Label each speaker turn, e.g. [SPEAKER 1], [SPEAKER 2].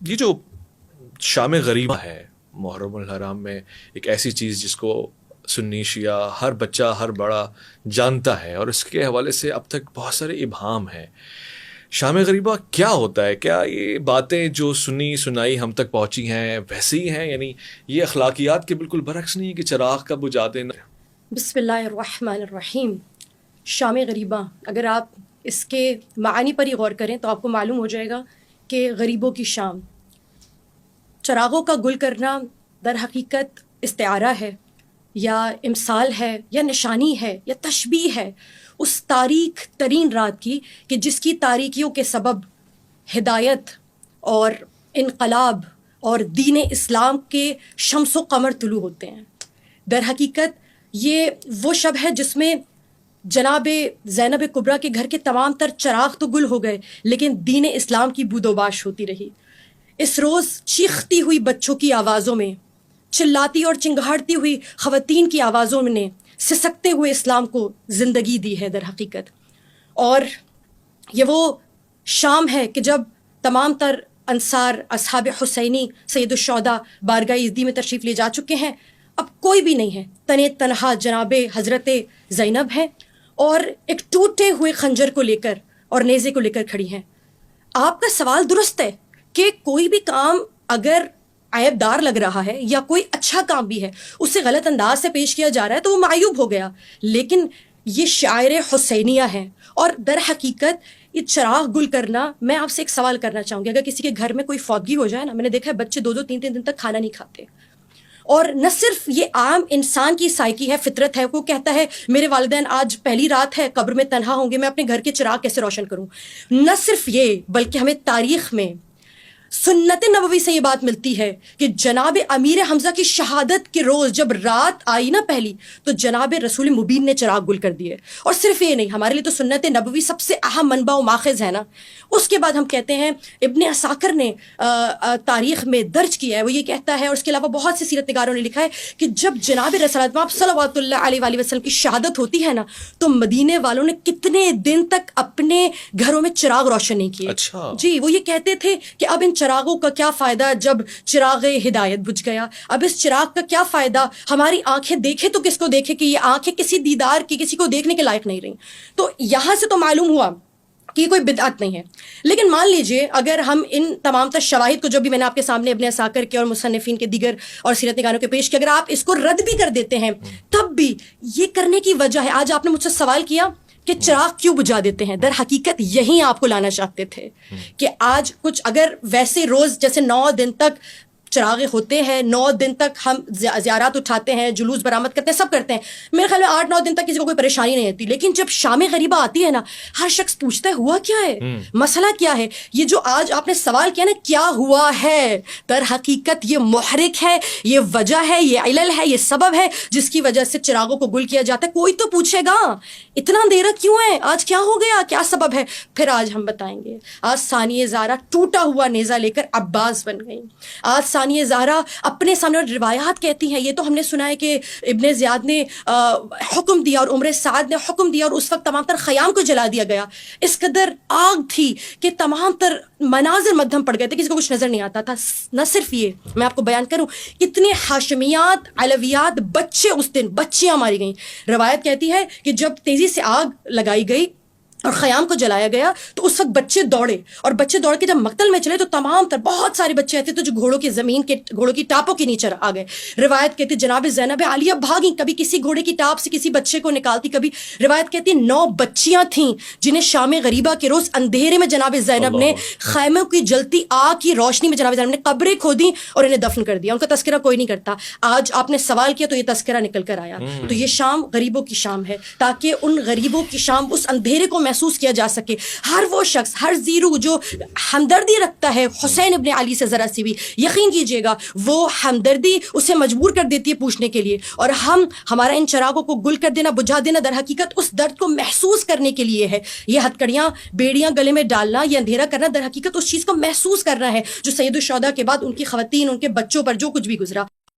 [SPEAKER 1] یہ جو شام غریبہ ہے محرم الحرام میں، ایک ایسی چیز جس کو سنی شیعہ ہر بچہ ہر بڑا جانتا ہے، اور اس کے حوالے سے اب تک بہت سارے ابہام ہیں. شام غریبہ کیا ہوتا ہے؟ کیا یہ باتیں جو سنی سنائی ہم تک پہنچی ہیں ویسے ہی ہیں؟ یعنی یہ اخلاقیات کے بالکل برعکس نہیں ہے کہ چراغ کا بجھا دینا.
[SPEAKER 2] بسم اللہ الرحمن الرحیم. شام غریبہ، اگر آپ اس کے معانی پر ہی غور کریں تو آپ کو معلوم ہو جائے گا کہ غریبوں کی شام، چراغوں کا گل کرنا در حقیقت استعارہ ہے یا امثال ہے یا نشانی ہے یا تشبیہ ہے اس تاریک ترین رات کی کہ جس کی تاریکیوں کے سبب ہدایت اور انقلاب اور دین اسلام کے شمس و قمر طلوع ہوتے ہیں. در حقیقت یہ وہ شب ہے جس میں جناب زینب کبریٰ کے گھر کے تمام تر چراغ تو گل ہو گئے لیکن دین اسلام کی بود و باش ہوتی رہی. اس روز چیختی ہوئی بچوں کی آوازوں میں، چلاتی اور چنگھاڑتی ہوئی خواتین کی آوازوں نے سسکتے ہوئے اسلام کو زندگی دی ہے در حقیقت. اور یہ وہ شام ہے کہ جب تمام تر انصار اصحاب حسینی سید الشہداء بارگاہ عزدی میں تشریف لے جا چکے ہیں. اب کوئی بھی نہیں ہے، تنے تنہا جناب حضرت زینب ہے اور ایک ٹوٹے ہوئے خنجر کو لے کر اور نیزے کو لے کر کھڑی ہیں. آپ کا سوال درست ہے کہ کوئی بھی کام اگر عیب دار لگ رہا ہے یا کوئی اچھا کام بھی ہے اسے غلط انداز سے پیش کیا جا رہا ہے تو وہ معیوب ہو گیا، لیکن یہ شاعر حسینیہ ہے. اور در حقیقت یہ چراغ گل کرنا، میں آپ سے ایک سوال کرنا چاہوں گی. اگر کسی کے گھر میں کوئی فوتگی ہو جائے نا، میں نے دیکھا ہے بچے 2-2 3-3 دن تک کھانا نہیں کھاتے. اور نہ صرف یہ عام انسان کی سائیکی ہے، فطرت ہے، وہ کہتا ہے میرے والدین آج پہلی رات ہے قبر میں تنہا ہوں گے، میں اپنے گھر کے چراغ کیسے روشن کروں. نہ صرف یہ بلکہ ہمیں تاریخ میں سنت نبوی سے یہ بات ملتی ہے کہ جناب امیر حمزہ کی شہادت کے روز جب رات آئی نا پہلی تو جناب رسول مبین نے چراغ گل کر دیے. اور صرف یہ نہیں، ہمارے لیے تو سنت نبوی سب سے اہم منبع و ماخذ ہے نا. اس کے بعد ہم کہتے ہیں ابن عساکر نے تاریخ میں درج کیا ہے، وہ یہ کہتا ہے، اور اس کے علاوہ بہت سے سیرت نگاروں نے لکھا ہے کہ جب جناب رسول اللہ صلوات اللہ علیہ وآلہ وسلم کی شہادت ہوتی ہے نا تو مدینے والوں نے کتنے دن تک اپنے گھروں میں چراغ روشن نہیں کیے.
[SPEAKER 1] اچھا
[SPEAKER 2] جی، وہ یہ کہتے تھے کہ اب ان چراغوں کا کیا فائدہ جب چراغ ہدایت بجھ گیا. اب اس چراغ کا کیا فائدہ، ہماری آنکھیں دیکھے تو کس کو دیکھے کہ یہ آنکھیں کسی دیدار کی، کسی کو دیکھنے کے لائق نہیں رہیں. تو یہاں سے تو معلوم ہوا کہ یہ کوئی بدعت نہیں ہے. لیکن مان لیجئے اگر ہم ان تمام تر شواہد کو جو بھی میں نے آپ کے سامنے ابن عساکر کے اور مصنفین کے دیگر اور سیرت نگاروں کے پیش کیا، اگر آپ اس کو رد بھی کر دیتے ہیں تب بھی یہ کرنے کی وجہ ہے، آج آپ نے مجھ سے سوال کیا کہ چراغ کیوں بجھا دیتے ہیں، در حقیقت یہی آپ کو لانا چاہتے تھے کہ آج کچھ اگر ویسے روز جیسے 9 دن تک چراغے ہوتے ہیں، 9 دن تک ہم زیارات اٹھاتے ہیں، جلوس برآمد کرتے ہیں، سب کرتے ہیں، میرے خیال میں 8-9 دن تک کسی کو کوئی پریشانی نہیں ہوتی. لیکن جب شام غریبہ آتی ہے نا، ہر شخص پوچھتا ہے ہوا کیا ہے، مسئلہ کیا ہے. یہ جو آج آپ نے سوال کیا نا کیا ہوا ہے، در حقیقت یہ محرک ہے، یہ وجہ ہے، یہ علل ہے، یہ سبب ہے جس کی وجہ سے چراغوں کو گل کیا جاتا ہے. کوئی تو پوچھے گا اتنا دیر کیوں ہے، آج کیا ہو گیا، کیا سبب ہے. پھر آج ہم بتائیں گے. آج ثانیہ زہرا ٹوٹا ہوا نیزہ لے کر عباس بن گئی. آج ثانیہ زہرا اپنے سامنے روایات کہتی ہیں، یہ تو ہم نے سنا ہے کہ ابن زیاد نے حکم دیا اور عمر سعد نے حکم دیا اور اس وقت تمام تر خیام کو جلا دیا گیا. اس قدر آگ تھی کہ تمام تر مناظر مدھم پڑ گئے تھے، کسی کو کچھ نظر نہیں آتا تھا. نہ صرف یہ، میں آپ کو بیان کروں کتنے ہاشمیات، علویات، بچے اس دن بچیاں ماری گئیں. روایت کہتی ہے کہ جب تیزی سے آگ لگائی گئی اور خیام کو جلایا گیا تو اس وقت بچے دوڑے، اور بچے دوڑ کے جب مقتل میں چلے تو تمام تر بہت سارے بچے ایسے تھے جو گھوڑوں کی ٹاپوں کے نیچے آ گئے. روایت کہتی جناب زینب عالیہ بھاگی، کبھی کسی گھوڑے کی ٹاپ سے کسی بچے کو نکالتی، کبھی روایت کہتی 9 بچیاں تھیں جنہیں شام غریبہ کے روز اندھیرے میں جناب زینب نے خیموں کی جلتی آگ کی روشنی میں جناب زینب نے قبریں کھودی اور انہیں دفن کر دیا. ان کا تذکرہ کوئی نہیں کرتا. آج آپ نے سوال کیا تو یہ تذکرہ نکل کر آیا. تو یہ شام غریبوں کی شام ہے تاکہ ان غریبوں کی شام، اس اندھیرے کو محسوس کیا جا سکے. ہر وہ شخص، ہر زیرو جو ہمدردی رکھتا ہے حسین ابن علی سے ذرا سی بھی، یقین کیجئے گا وہ ہمدردی اسے مجبور کر دیتی ہے پوچھنے کے لیے. اور ہمارا ان چراغوں کو گل کر دینا، بجھا دینا در حقیقت اس درد کو محسوس کرنے کے لیے ہے. یہ ہتھکڑیاں بیڑیاں گلے میں ڈالنا، یہ اندھیرا کرنا در حقیقت اس چیز کو محسوس کرنا ہے جو سید الشہداء کے بعد ان کی خواتین، ان کے بچوں پر جو کچھ بھی گزرا.